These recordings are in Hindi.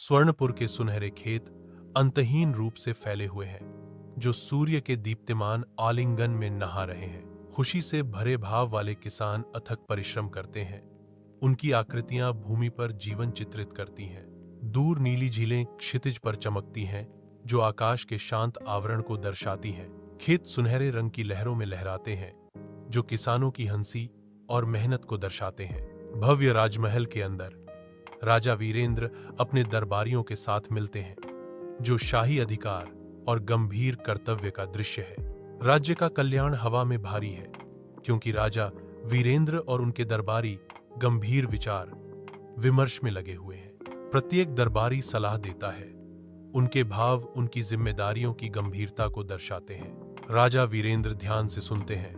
स्वर्णपुर के सुनहरे खेत अंतहीन रूप से फैले हुए हैं, जो सूर्य के दीप्तिमान आलिंगन में नहा रहे हैं। खुशी से भरे भाव वाले किसान अथक परिश्रम करते हैं। उनकी आकृतियां भूमि पर जीवन चित्रित करती हैं। दूर नीली झीलें क्षितिज पर चमकती हैं, जो आकाश के शांत आवरण को दर्शाती हैं। खेत सुनहरे रंग की लहरों में लहराते हैं, जो किसानों की हंसी और मेहनत को दर्शाते हैं। भव्य राजमहल के अंदर राजा वीरेंद्र अपने दरबारियों के साथ मिलते हैं, जो शाही अधिकार और गंभीर कर्तव्य का दृश्य है। राज्य का कल्याण हवा में भारी है, क्योंकि राजा वीरेंद्र और उनके दरबारी गंभीर विचार विमर्श में लगे हुए हैं। प्रत्येक दरबारी सलाह देता है। उनके भाव उनकी जिम्मेदारियों की गंभीरता को दरसाते हैं। राजा वीरेंद्र ध्यान से सुनते हैं।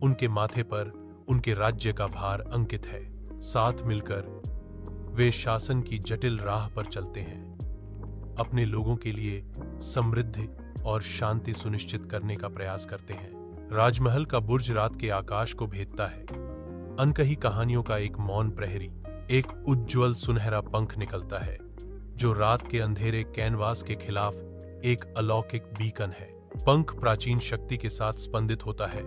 उनके माथे पर उनके राज्य का भार अंकित है। साथ मिलकर वे शासन की जटिल राह पर चलते हैं, अपने लोगों के लिए समृद्धि और शांति सुनिश्चित करने का प्रयास करते हैं। राजमहल का बुर्ज रात के आकाश को भेदता है। अनकही कहानियों का एक मौन प्रहरी, एक उज्ज्वल सुनहरा पंख निकलता है, जो रात के अंधेरे कैनवास के खिलाफ एक अलौकिक बीकन है। पंख प्राचीन शक्ति के साथ स्पंदित होता है,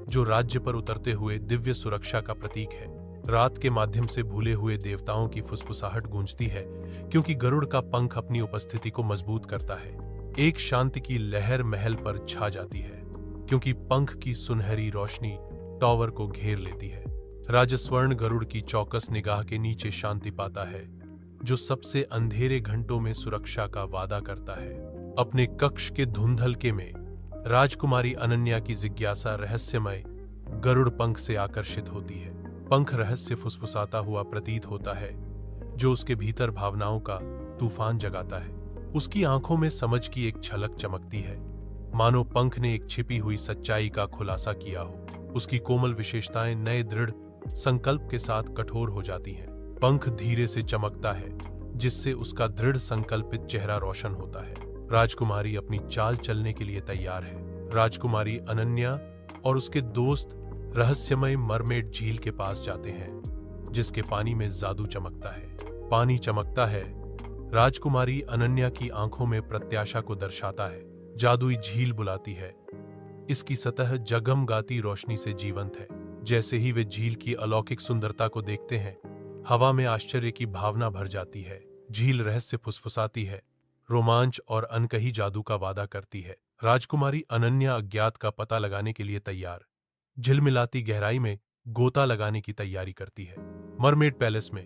जो राज्य पर उतरते हुए दिव्य सुरक्षा का प्रतीक है। रात के माध्यम से भूले हुए देवताओं की फुसफुसाहट गूंजती है, क्योंकि गरुड़ का पंख अपनी उपस्थिति को मजबूत करता है। एक शांति की लहर महल पर छा जाती है, क्योंकि पंख की सुनहरी रोशनी टॉवर को घेर लेती है। राजा स्वर्ण गरुड़ की चौकस निगाह के नीचे शांति पाता है, जो सबसे अंधेरे घंटों में सुरक्षा का वादा करता है। अपने कक्ष के धुंधलके में राजकुमारी अनन्या की जिज्ञासा रहस्यमय गरुड़ पंख से आकर्षित होती है। पंख रहस्य फुसफुसाता हुआ प्रतीत होता है, जो उसके भीतर भावनाओं का तूफान जगाता है। उसकी आंखों में समझ की एक झलक चमकती है, मानो पंख ने एक छिपी हुई सच्चाई का खुलासा किया हो। उसकी कोमल विशेषताएं नए दृढ़ संकल्प के साथ कठोर हो जाती हैं। पंख धीरे से चमकता है, जिससे उसका दृढ़ संकल्पित चेहरा रोशन होता है। राजकुमारी अपनी चाल चलने के लिए तैयार है। राजकुमारी अनन्या और उसके दोस्त रहस्यमय मरमेड झील के पास जाते हैं, जिसके पानी में जादू चमकता है। पानी चमकता है, राजकुमारी अनन्या की आंखों में प्रत्याशा को दर्शाता है। जादुई झील बुलाती है। इसकी सतह जगमगाती रोशनी से जीवंत है। जैसे ही वे झील की अलौकिक सुंदरता को देखते हैं, हवा में आश्चर्य की भावना भर जाती है। झील रहस्य फुसफुसाती है, रोमांच और अनकही जादू का वादा करती है। राजकुमारी अनन्या अज्ञात का पता लगाने के लिए तैयार, झिलमिलाती गहराई में गोता लगाने की तैयारी करती है। मरमेड पैलेस में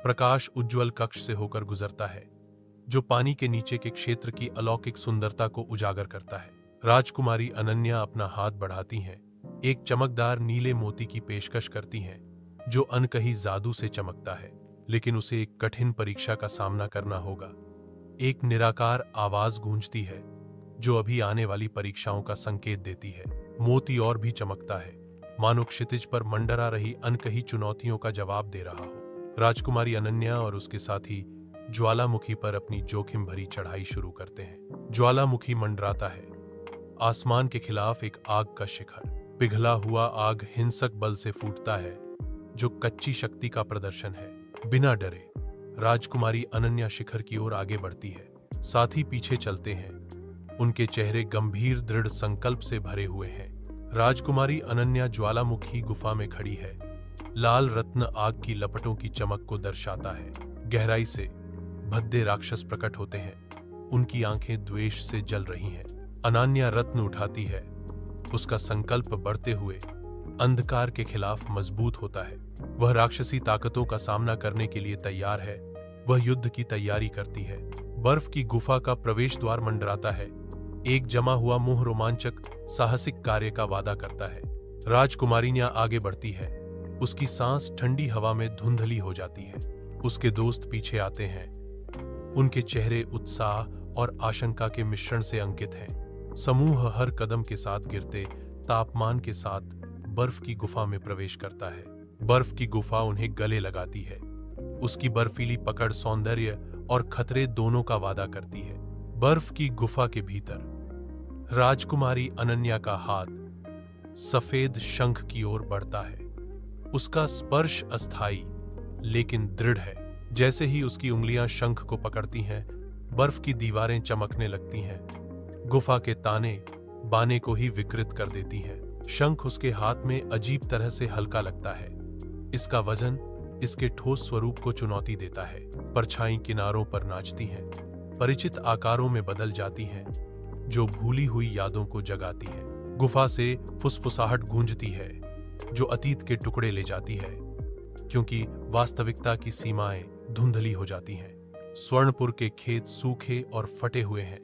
प्रकाश उज्ज्वल कक्ष से होकर गुजरता है, जो पानी के नीचे के क्षेत्र की अलौकिक सुंदरता को उजागर करता है। राजकुमारी अनन्या अपना हाथ बढ़ाती हैं, एक चमकदार नीले मोती की पेशकश करती हैं, जो अनकही जादू से चमकता है। लेकिन उसे एक कठिन परीक्षा का सामना करना होगा। एक निराकार आवाज गूंजती है, जो अभी आने वाली परीक्षाओं का संकेत देती है। मोती और भी चमकता है, मानो क्षितिज पर मंडरा रही अनकही चुनौतियों का जवाब दे रहा हो। राजकुमारी अनन्या और उसके साथी ज्वालामुखी पर अपनी जोखिम भरी चढ़ाई शुरू करते हैं। ज्वालामुखी मंडराता है, आसमान के खिलाफ एक आग का शिखर। पिघला हुआ आग हिंसक बल से फूटता है, जो कच्ची शक्ति का प्रदर्शन है। बिना डरे राजकुमारी अनन्या शिखर की ओर आगे बढ़ती है। साथी पीछे चलते हैं, उनके चेहरे गंभीर दृढ़ संकल्प से भरे हुए हैं। राजकुमारी अनन्या ज्वालामुखी गुफा में खड़ी है। लाल रत्न आग की लपटों की चमक को दर्शाता है। गहराई से भद्दे राक्षस प्रकट होते हैं, उनकी आंखें द्वेष से जल रही हैं। अनन्या रत्न उठाती है, उसका संकल्प बढ़ते हुए अंधकार के खिलाफ मजबूत होता है। वह राक्षसी ताकतों का सामना करने के लिए तैयार है। वह युद्ध की तैयारी करती है। बर्फ की गुफा का प्रवेश द्वार मंडराता है, एक जमा हुआ मुंह रोमांचक साहसिक कार्य का वादा करता है। राजकुमारी आगे बढ़ती है, उसकी सांस ठंडी हवा में धुंधली हो जाती है। उसके दोस्त पीछे आते हैं, उनके चेहरे उत्साह और आशंका के मिश्रण से अंकित हैं। समूह हर कदम के साथ गिरते तापमान के साथ बर्फ की गुफा में प्रवेश करता है। बर्फ की गुफा उन्हें गले लगाती है। उसकी बर्फीली पकड़ सौंदर्य और खतरे दोनों का वादा करती है। बर्फ की गुफा के भीतर राजकुमारी अनन्या का हाथ सफेद शंख की ओर बढ़ता है। उसका स्पर्श अस्थायी लेकिन दृढ़ है। जैसे ही उसकी उंगलियां शंख को पकड़ती हैं, बर्फ की दीवारें चमकने लगती हैं। गुफा के ताने बाने को ही विकृत कर देती हैं। शंख उसके हाथ में अजीब तरह से हल्का लगता है। इसका वजन इसके ठोस स्वरूप को चुनौती देता है। परछाई किनारों पर नाचती हैं, परिचित आकारों में बदल जाती हैं, जो भूली हुई यादों को जगाती हैं। गुफा से फुसफुसाहट गूंजती है, जो अतीत के टुकड़े ले जाती है, क्योंकि वास्तविकता की सीमाएं धुंधली हो जाती हैं। स्वर्णपुर के खेत सूखे और फटे हुए हैं,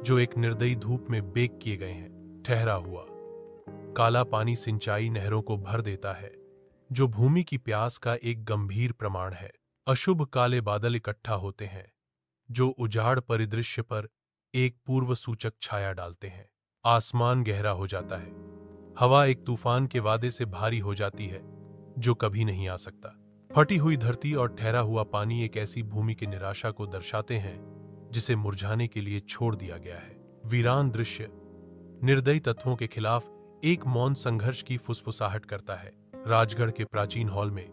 जो एक निर्दयी धूप में बेक किए गए हैं। ठहरा हुआ काला पानी सिंचाई नहरों को भर देता है, जो भूमि की प्यास का एक गंभीर प्रमाण है। अशुभ काले बादल इकट्ठा होते हैं, जो उजाड़ परिदृश्य पर एक पूर्व सूचक छाया डालते हैं। आसमान गहरा हो जाता है। हवा एक तूफान के वादे से भारी हो जाती है, जो कभी नहीं आ सकता। फटी हुई धरती और ठहरा हुआ पानी एक ऐसी भूमि की निराशा को दर्शाते हैं, जिसे मुरझाने के लिए छोड़ दिया गया है। वीरान दृश्य निर्दयी तत्वों के खिलाफ एक मौन संघर्ष की फुसफुसाहट करता है। राजगढ़ के प्राचीन हॉल में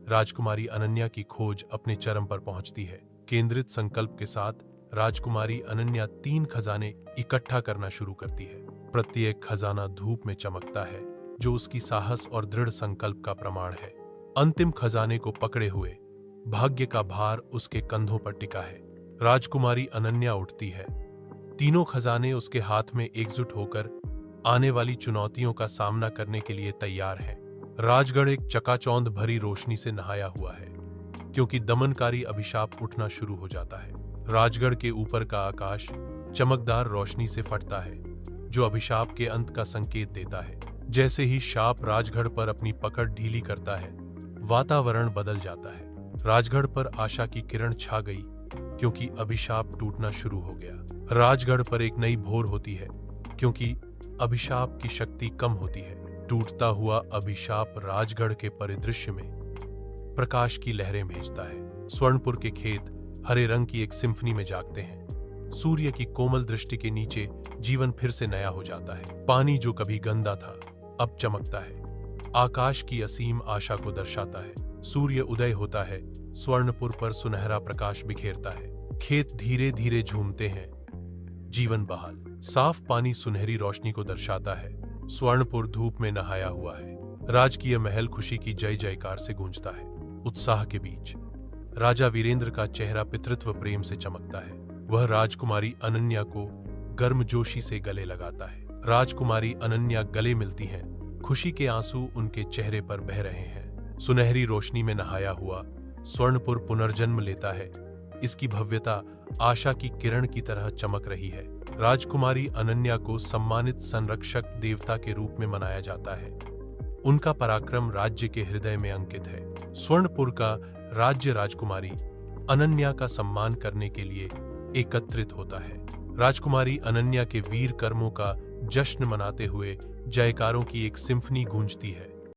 राजकुमारी अनन्या की खोज अपने चरम पर पहुंचती है। केंद्रित संकल्प के साथ राजकुमारी अनन्या 3 खजाने इकट्ठा करना शुरू करती है। प्रत्येक खजाना धूप में चमकता है, जो उसकी साहस और दृढ़ संकल्प का प्रमाण है। अंतिम खजाने को पकड़े हुए भाग्य का भार उसके कंधों पर टिका है। राजकुमारी अनन्या उठती है। तीनों खजाने उसके हाथ में एकजुट होकर आने वाली चुनौतियों का सामना करने के लिए तैयार हैं। राजगढ़ एक चकाचौंध भरी रोशनी से नहाया हुआ है, क्योंकि दमनकारी अभिशाप उठना शुरू हो जाता है। राजगढ़ के ऊपर का आकाश चमकदार रोशनी से फटता है, जो अभिशाप के अंत का संकेत देता है। जैसे ही शाप राजगढ़ पर अपनी पकड़ ढीली करता है, वातावरण बदल जाता है। राजगढ़ पर आशा की किरण छा गई, क्योंकि अभिशाप टूटना शुरू हो गया। राजगढ़ पर एक नई भोर होती है, क्योंकि अभिशाप की शक्ति कम होती है। टूटता हुआ अभिशाप राजगढ़ के परिदृश्य में प्रकाश की लहरें भेजता है। स्वर्णपुर के खेत हरे रंग की एक सिम्फनी में जागते हैं। सूर्य की कोमल दृष्टि के नीचे जीवन फिर से नया हो जाता है। पानी जो कभी गंदा था, अब चमकता है। आकाश की असीम आशा को दर्शाता है। सूर्य उदय होता है, स्वर्णपुर पर सुनहरा प्रकाश बिखेरता है। खेत धीरे धीरे झूमते हैं, जीवन बहाल। साफ पानी सुनहरी रोशनी को दर्शाता है। स्वर्णपुर धूप में नहाया हुआ है। राजकीय महल खुशी की जय जयकार से गूंजता है। उत्साह के बीच राजा वीरेंद्र का चेहरा पितृत्व प्रेम से चमकता है। वह राजकुमारी अनन्या को गर्मजोशी से गले लगाता है। राजकुमारी अनन्या गले मिलती हैं। खुशी के आंसू उनके चेहरे पर बह रहे हैं। सुनहरी रोशनी में नहाया हुआ स्वर्णपुर पुनर्जन्म लेता है। इसकी भव्यता आशा की किरण की तरह चमक रही है। राजकुमारी अनन्या को सम्मानित संरक्षक देवता के रूप में मनाया जाता है। उनका पराक्रम राज्य के हृदय में अंकित है। स्वर्णपुर का राज्य राजकुमारी अनन्या का सम्मान करने के लिए एकत्रित होता है। राजकुमारी अनन्या के वीर कर्मों का जश्न मनाते हुए जयकारों की एक सिम्फनी गूंजती है।